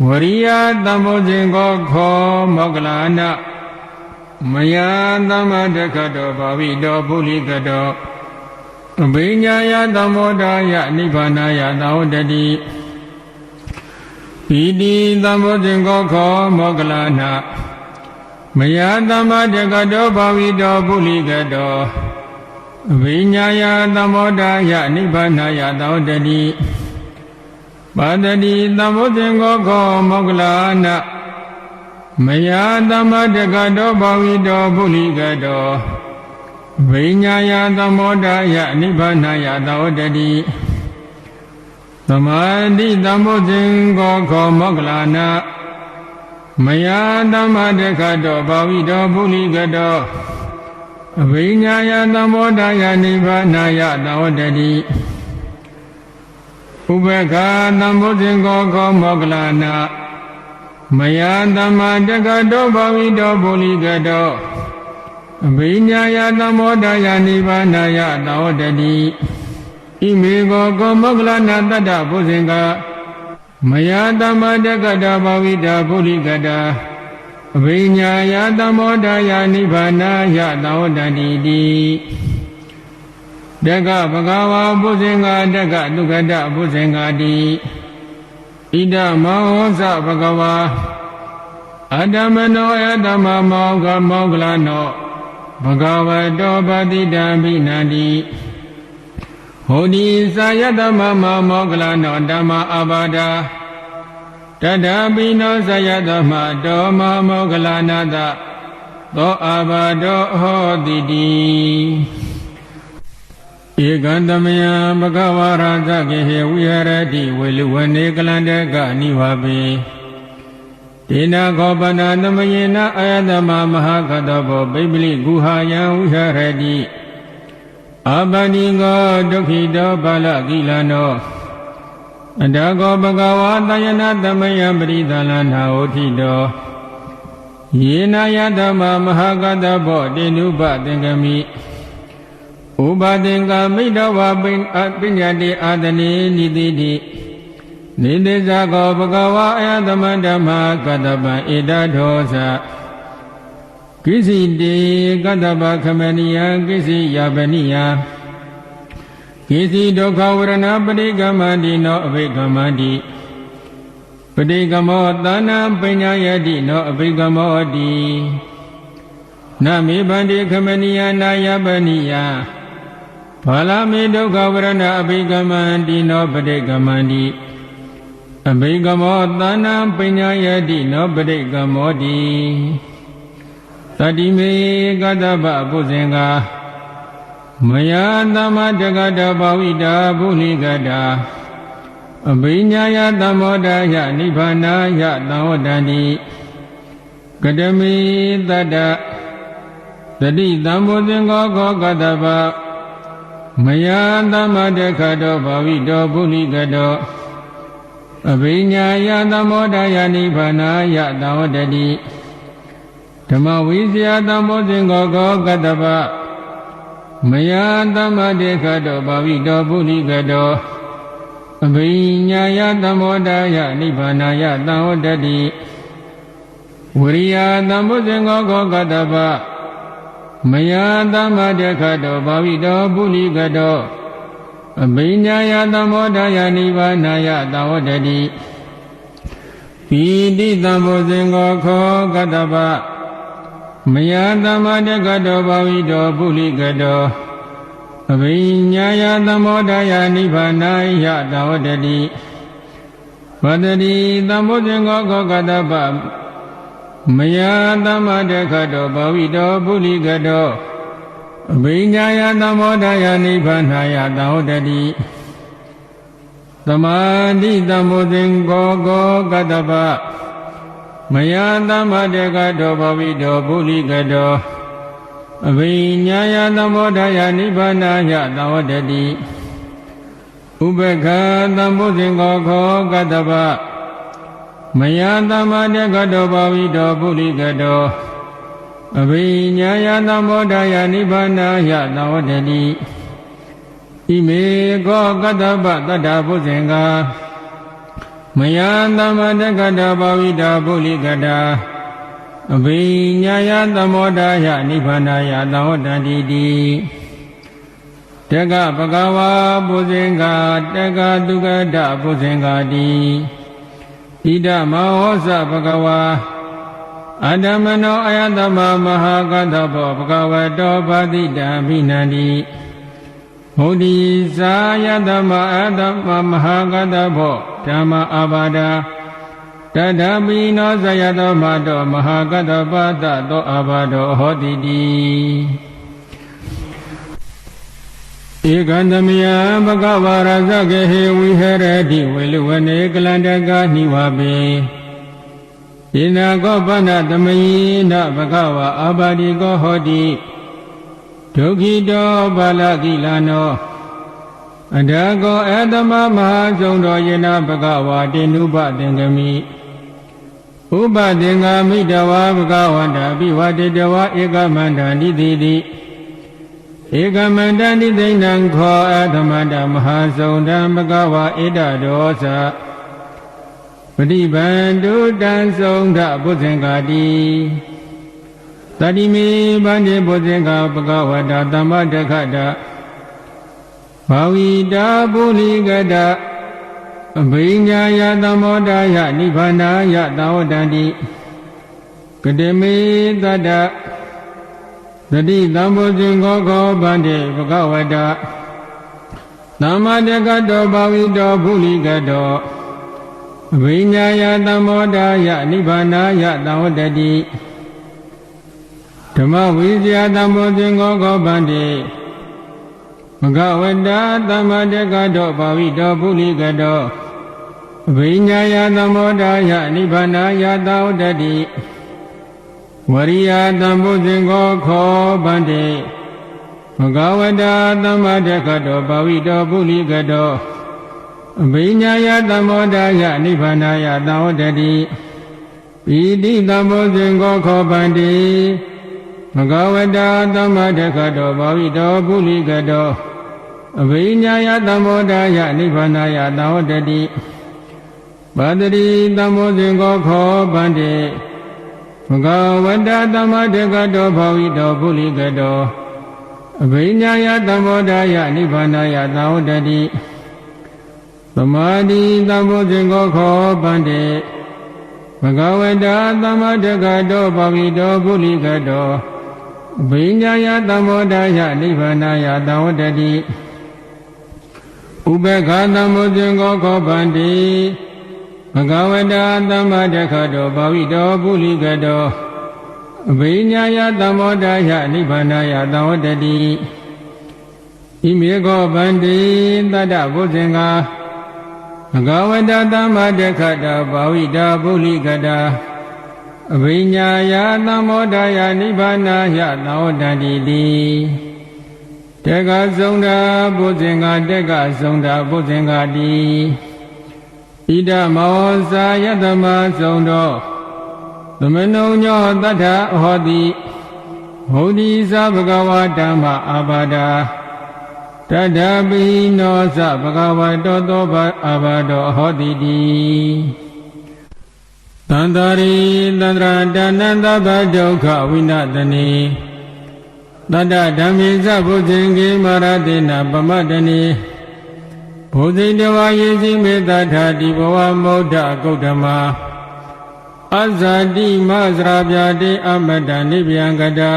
ဝရိယသမ္မောဇင်္ဂောခောမောဂလနာမယသမ္မာတက္ခတောဘဝိတောဘုလိကတောအဘိညာယသမောဒာယနိဗ္ဗာနယသဝတ္တတိပိတိသမ္မောဇင်္ဂောခောမောဂလနာမယသမ္မာတက္ခတောဘဝိတောဘုလိကတောအဘိညာယသမောဒာယနိဗ္ဗာနယသဝတ္တတိပါတတိသမ္မောဇင်္ဂောခောမောဂလနာမယသမ္မာတက္ခတောဘဝိတောဘုလိကတောဝိညာယသမောဒာယနိဗ္ဗာနယသဝတ္တတိသမာဓိသမ္မောဇင်္ဂောခောမောဂလနာ မယသမ္မာတက္ခတောဘာဝိတောပုလိကတောအဘိညာယသံဘောဓာယနိဗ္ဗာနာယသဝတ္တိဥပက္ခသံဘုဇင်္ဂောခောမောကလနာမယသမ္မာတက္ခတောဘာဝိတောပုလိကတောအဘိညာယသံဘောဓာယနိဗ္ဗာနာယသဝတ္တိဣမေကောခောမောကလနာတတ္တဘုဇင်္ဂမယသမ္မာတက္ခတောဘာဝိတောပုလိကတောအဘိညာယသံဘောဓာယနိဗ္ဗာနာယသဝတ္တိတိတက္ကဗဂဝါဘုဇင်္ဂတက္ကဒုက္ခတဘုဇင်္ဂတိဣဒမောဟောသဗဂဝါအတ္တမနောယတမမောကမောကလနောဘဂဝတောပတိတံဘိနန္တိဟောတိသာယတမမောကလနောဓမ္မအဘာဒာတတ္တပိနောဇယတမတောမမောကလနာတသောအဘာတောဟောတိတိဧကံတမယံဘဂဝါရာဇကေဟေဝိဟရတိဝေလူဝနေကလန္တကနိဝပေဒေနခောပနာသမယေနအာယတမမဟာကတောဘောပိပလိဂုဟာယံဝိဟရတိအပန္တိကောဒုက္ခိတောပါဠကိလနောအတ္တကောဘဂဝါတယနာသမယံပရိသလနာဟောတိတောယေနယတမမဟာကတောဘောတေနုပသင်္ကမိဥပသင်္ကာမိတဝပညာတိအာတနေနိတိတိနိတိဇာကောဘဂဝါအယသမန္ဓမ္မာကတ္တပံဧတထောသကိစီတေကတ္တပခမနိယကိစီယပနိယကိစီဒုက္ခဝရဏပရိကမန္တိနောအဘိကမန္တိပရိကမောသနာပညာယတိနောအဘိကမောတိနမေဗန္တိခမနိယနာယပနိယဘာလမေဒုက္ခဝရဏအဘိကမန္တိနောပရိကမန္တိအဘိကမောသနာပညာယတိနောပရိကမောတိသတိမေကတ္တပဘုဇင်္ဂမယသမ္မာတက္ခတောဘာဝိတာဘုလိကတာအဘိညာယသံမောဒာယနိဗ္ဗာနာယသံဝတ္တိကတမေတတ္တသတိသံဘုဇင်္ဂောခောကတ္တပမယသမ္မာတက္ခတောဘာဝိတောဘုလိကတောအဘိညာယသံမောဒာယနိဗ္ဗာနာယသံဝတ္တိဓမ္မဝိဇ္ဇာသံဘောဇင်္ဂောခောကတ္တပမယသမ္မာတက္ခတောဘာဝိတောဘုလိကတောအဘိညာယသံမောဒာယနိဗ္ဗာနာယသံဝတ္တိဝရိယသံဘောဇင်္ဂောခောကတ္တပမယသမ္မာတက္ခတောဘာဝိတောပုလိကတောအဘိညာယသံမောဒာယနိဗ္ဗာနာယသံဝတ္တိပိတိသံဘောဇင်္ဂောခောကတ္တပမယသမ္မာတက္ခတောဘာဝိတောပုလိကတောအဘိညာယသံမောဒာယနိဗ္ဗာနာယသံဝတ္တိဝတ္တိသံဘောဇင်္ဂောခောကတ္တပမယသမ္မာတက္ခတောဘာဝိတောပုလိကတောအဘိညာယသံမောဒာယနိဗ္ဗာနာယသံဝတ္တိသမာဓိသံဘောဇင်္ဂောခောကတ္တပမယသမ္မာတက္ခတောဘာဝိတောပုလိကတောအဘိညာယသံမောဒာယနိဗ္ဗာနာယသံဝတ္တိဥပက္ခသံဘောဇင်္ဂောခောကတ္တပမယသမ္မာတက္ခတောဘာဝိတောပုလိကတောအဘိညာယသံမောဒာယနိဗ္ဗာနာယသံဝတ္တိဣမေကောကတ္တပတတ္တဘုဇင်္ဂမယသမ္မာတက္ခတောဘာဝိတောပုလိကတာအဘိညာယသံမောဒာယနိဗ္ဗာနာယသံဝတ္တိတိတက္ကပကဝါဘုဇင်္ဂတက္ကဒုက္ခတဘုဇင်္ဂတိဣဒမောဟောသဘဂဝါအတ္တမနောအယတမမဟာကတ္တဘောဘဂဝတောပါတိတံဘိနန္တိဟောတိသာယတမအတ္တမမဟာကတ္တဘောဓမ္မအဘာဒာတတ္ထပိနောဇယတောမတောမဟာကတ္တပတ္တသောအဘာဒောဟောတိတိဧကံတမယဘဂဝါရဇဂေဟေဝိဟရတိဝေလူဝနေကလန္တကနိဝပေ ယေနာကောပနသမယေနဘဂဝါအာဘာတိကောဟောတိဒုက္ခိတောဘာလကိလနောအဒါကောအတမမဟာဆုံးတော်ယေနာဘဂဝါတေနုပသင်္ကမိဥပသင်္ကာမိတဝါဘဂဝန္တာပိဝတေတဝါဧကမန္တံနိတိတိဧကမန္တံနိသိဏံခောအတမန္တမဟာဆုံးတံဘဂဝါဧတဒောသပฏิဗန္တုတံဆုံးထဘုဇင်္ဂတိတတိမေဗန္တိဘုဇင်္ဂဘဂဝတာသမ္မတခတဘာဝိတာပုလိကတအဘိညာယသမောဒာယနိဗ္ဗာနာယသာဝတန္တိကတိမေတတ္တတတိသံဘုဇင်္ဂောခောဗန္တိဘဂဝတာသမ္မတခတောဘာဝိတောပုလိကတောအဘိညာယသမောဒာယနိဗ္ဗာနာယသာဝတတိဓမ္မဝိဇ္ဇာသံဘုဇင်္ဂောခောဗန္တိဘဂဝတာသမ္မတကတောဘာဝိတောပုလိကတောအဘိညာယသမောဒာယနိဗ္ဗာနာယသာဝတတိဝရိယသံဘုဇင်္ဂောခောဗန္တိဘဂဝတာသမ္မတကတောဘာဝိတောပုလိကတောအဘိညာယသမောဒာယနိဗ္ဗာနာယသာဝတတိပိတိသံဘုဇင်္ဂောခောဗန္တိဘဂဝတာသမ္မတကတောဘာဝိတောပုလိကတောအဘိညာယသမောဒာယနိဗ္ဗာနာယသာဝတတိပါတတိသံဘုဇင်္ဂောခောဗန္တိဘဂဝတာသမ္မတကတောဘာဝိတောပုလိကတောအဘိညာယသမောဒာယနိဗ္ဗာနာယသာဝတတိသမာဓိသံဘုဇင်္ဂောခောဗန္တိဘဂဝတာသမ္မတကတောဘာဝိတောပုလိကတောအဘိညာယသမောဒာယနိဗ္ဗာနာယသာဝတတိဥပေက္ခသံဘုဇင်္ဂောခောဗန္တိဘဂဝတာသမ္မတကတောဘာဝိတောပုလိကတောအဘိညာယသမောဒာယနိဗ္ဗာနာယသာဝတတိဣမေခောဗန္တိတတ္တဘုဇင်္ဂဘဂဝတာသမ္မတကတောဘာဝိတာပုလိကတာအဘိညာယသမောဒာယနိဗ္ဗာနာယသာဝတန္တိတိတေကဆုံးတာဘုဇင်္ဂတေကဆုံးတာဘုဇင်္ဂတိဣဒမောဇာယတမဆုံးတော်သမနုညောတတ္ထဟောတိဟောတိသဘဂဝါဓမ္မအာဘာဒာတတ္ထပိနောသဘဂဝတောသောဘအာဘာတောဟောတိတိသန္တာရိသန္တရာတဏ္ဍဘဒုက္ခဝိနတနေတတ္တဓမ္မိသဘုဇင်္ဂေမာရတေနပမတ္တနေဘုဇိတဝါယေစီမေတ္ထာတိဘဝမௌဒ္ဒဂௌတမအဇာတိမသရာပြတေအမတ္တနိဗ္ဗယံကတာ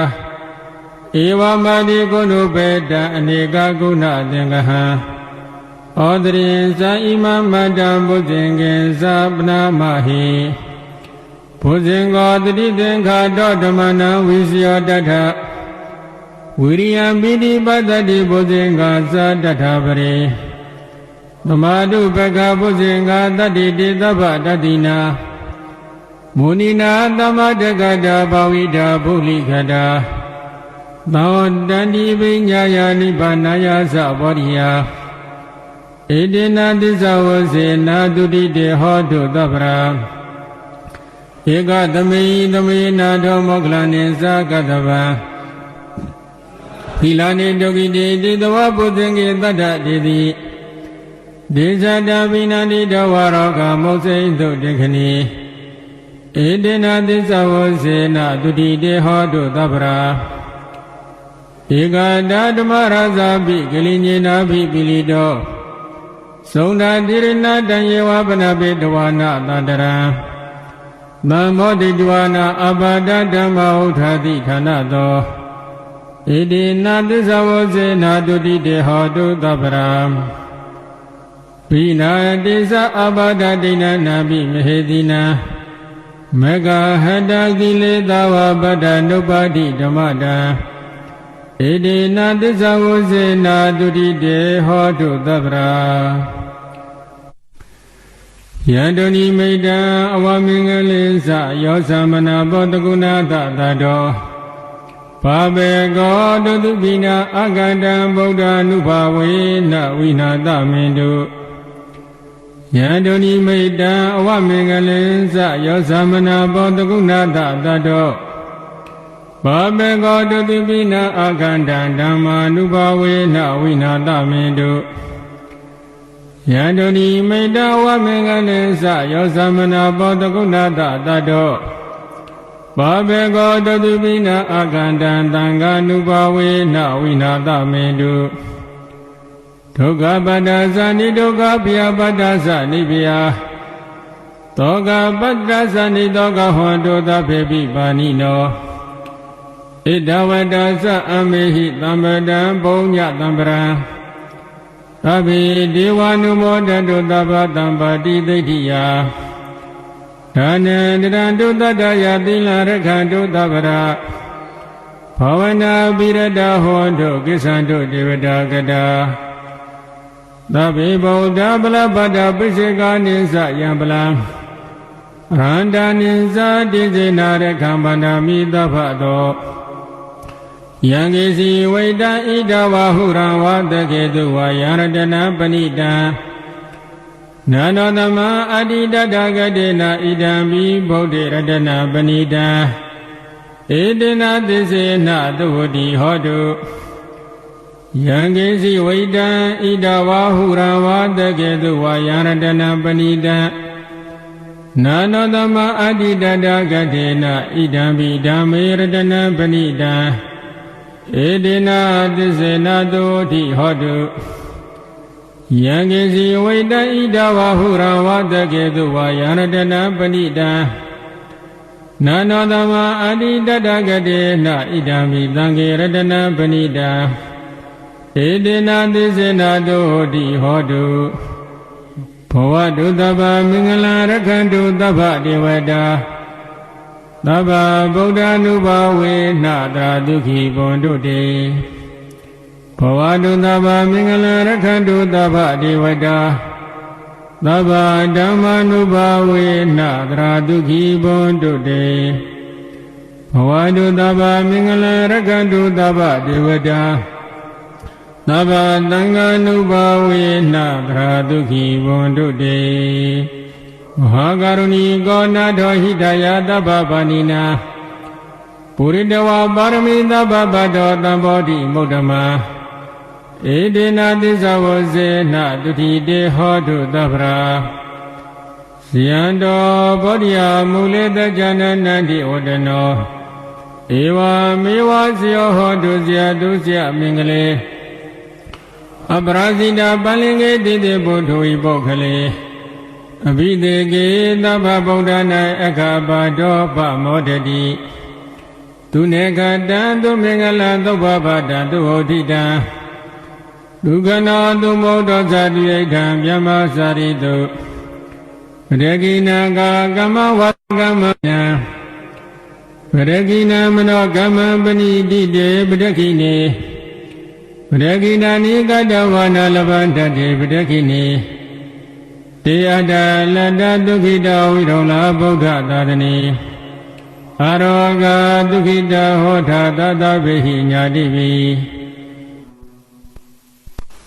ဧဝမတိကုဏုပေတံအနေကကုဏသင်္ကဟံဩတရင်ဇာဣမမတ္တဘုဇင်္ဂေသပနာမဟိဘုဇင်္ဂောတတိသင်္ခါတောဓမ္မနံဝိစယောတထဝိရိယံပိတိပတ္တိဘုဇင်္ဂာသတထပရိသမာဓုပက္ခဘုဇင်္ဂာတတ္တိတေသဗ္ဗတတ္တိနာမုနိနာသမ္မတကတာဘာဝိတာပုလိကတာသောတန္တိပိညာယာနိဗ္ဗာနာယသဘောရိယာဧတေနသစ္စာဝစေနာတုတိတေဟောတုသဗ္ဗရာဧကသမေသမေနာထောမောက္ခလနိသကတဗံသီလနိဒုက္ခိတေတိတဝပုဇင်္ဂေတတ္ထတေတိဒေဇတာဘိနာတိတဝရောကမုတ်စိတုတေခဏီဧတေနသစ္စာဝစေနာတုတိတေဟောတုသဗ္ဗရာဧကဓာဓမ္မရဇာပိကလိညေနာပိပိလိတောသုံးဓာတိရဏတံယေဝပနပေတဝနာတန္တရံသံမောတိတဝနာအဘာဒဓမ္မဥထာတိဌာနသောဣတိနာသစ္စာဝစေနာတုတိတေဟောတုသဗ္ဗရာဘိနာတိသအဘာဒဒိဏနာပိမဟေတိနာမေဃဟတကိလေသာဝပတ္တနုပါတိဓမ္မတံဣတိနာသစ္စာဝစေနာတုတိတေဟောတုသဗ္ဗရာ ယန္တုနိမိတံအဝမင်္ဂလိသယောသမနာဘောတကုဏသတတောဘာဘေကောတုတုပိနာအကန္တံဗုဒ္ဓ ानु ဘာဝေနဝိနာသမင်တုယန္တုနိမိတံအဝမင်္ဂလိသယောသမနာဘောတကုဏသတတောဘာဘေကောတုတုပိနာအကန္တံဓမ္မာ ानु ဘာဝေနဝိနာသမင်တုယန္တုနိမိတံဝမင်္ဂလိသယောသမနာဘောတကုဏသတတောဘာဘေကောတုတုပိနာအကန္တံသံဃာ ानु ဘာဝေနဝိနာသမင်တုဒုက္ခပတ္တသနိဒုက္ခဗျာပတ္တသနိဗျာသောကပတ္တသနိသောကဟောတုသဗ္ဗေပိပါဏိနောဣဒဝတ္တသအမေဟိသံပတံဘုံညသံပရံသဗ္ဗေဒေဝ ानु မောတတုသဗ္ဗတံပါတိဒိဋ္ဌိယဒါနံတရံတုတတ္တယသီလရက္ခန္တုသဗ္ဗရာဘာဝနာပိရတဟောတုကိစ္ဆန္တုဒေဝတာကတာသဗ္ဗေဗုဒ္ဓပလပတ္တပိစေကာနိသယံပလံရန္တာနိသတိစေနာရခံဗန္ဓာမိသဗ္ဗသောယံကိစီဝိတံဣဒဝါဟုရံဝတကေတုဝါယရတနာပဏိတံနာနောသမအတ္တိတတဂတေနဣဒံမိဗုဒ္ဓေရတနာပဏိတံဧတေနသစ္စေနသုဝတိဟောတုယံကိစီဝိတံဣဒဝါဟုရံဝတကေတုဝါယရတနာပဏိတံနာနောသမအတ္တိတတဂတေနဣဒံမိဓမ္မေရတနာပဏိတံဧတေနသစ္စေနသုဝတိဟောတုယံကိစီဝိတံဣဒဝါဟုရံဝတကေတုဝါယရတနာပဏိတံနာနောသမအတ္တိတတဂတေနဣဒံမိသံဃေရတနာပဏိတံဧတေနသစ္စေနသုဝတိဟောတုဘဝတုသဗ္ဗမင်္ဂလာရက္ခန္တုသဗ္ဗဒေဝတာသဗ္ဗဗုဒ္ဓ ानु ဘာဝေနတရာဒုက္ခိဘွန်တုတေဘဝတုသဗ္ဗမင်္ဂလာရက္ခန္တုသဗ္ဗဒေဝတာသဗ္ဗဓမ္မာ ानु ဘာဝေနတရာဒုက္ခိဘွန်တုတေဘဝတုသဗ္ဗမင်္ဂလာရက္ခန္တုသဗ္ဗဒေဝတာသဗ္ဗသံဃာ ानु ဘာဝေနတရာဒုက္ခိဘွန်တုတေမဟာကရုဏီကောနာထောဟိတယသဗ္ဗပါဏိနာပုရိတဝါပါရမီသဗ္ဗဗတ္တောတံဘောဓိမုဒ္ဓမာဧတေနသစ္စာဝဇေနတုတိတေဟောတုသဗ္ဗရာဇယံတောဘောဓိယမူလေတ္ကြနနန္တိဝတ္တနောဧဝမေဝဇယောဟောတုဇယတုဇယမင်္ဂလေအပရာဇိတာပလင်္ကေတိတေဘုဒ္ဓဝိပုခ္ခလေအဘိသေကေသဗ္ဗဗုဒ္ဓနာအခါပါတောပမောတတိသူနေကတံသူမင်္ဂလာသုဘဗတံသူဟောတိတံဒုက္ခနောသူမောတောဇာတိယိထံမြမစာရိတုပရကိနာကာကမ္မဝကမ္မယံပရကိနာမနောကမ္မပဏိတိတေပရကိနေပရကိနာနိကတဝနာလဗန္တတေပရကိနေတေအတ္တလတ္တဒုက္ခိတဝိရောလာဗုဒ္ဓသာသနေအာရောဂဒုက္ခိတဟောထာတတဗေဟိညာတိပိ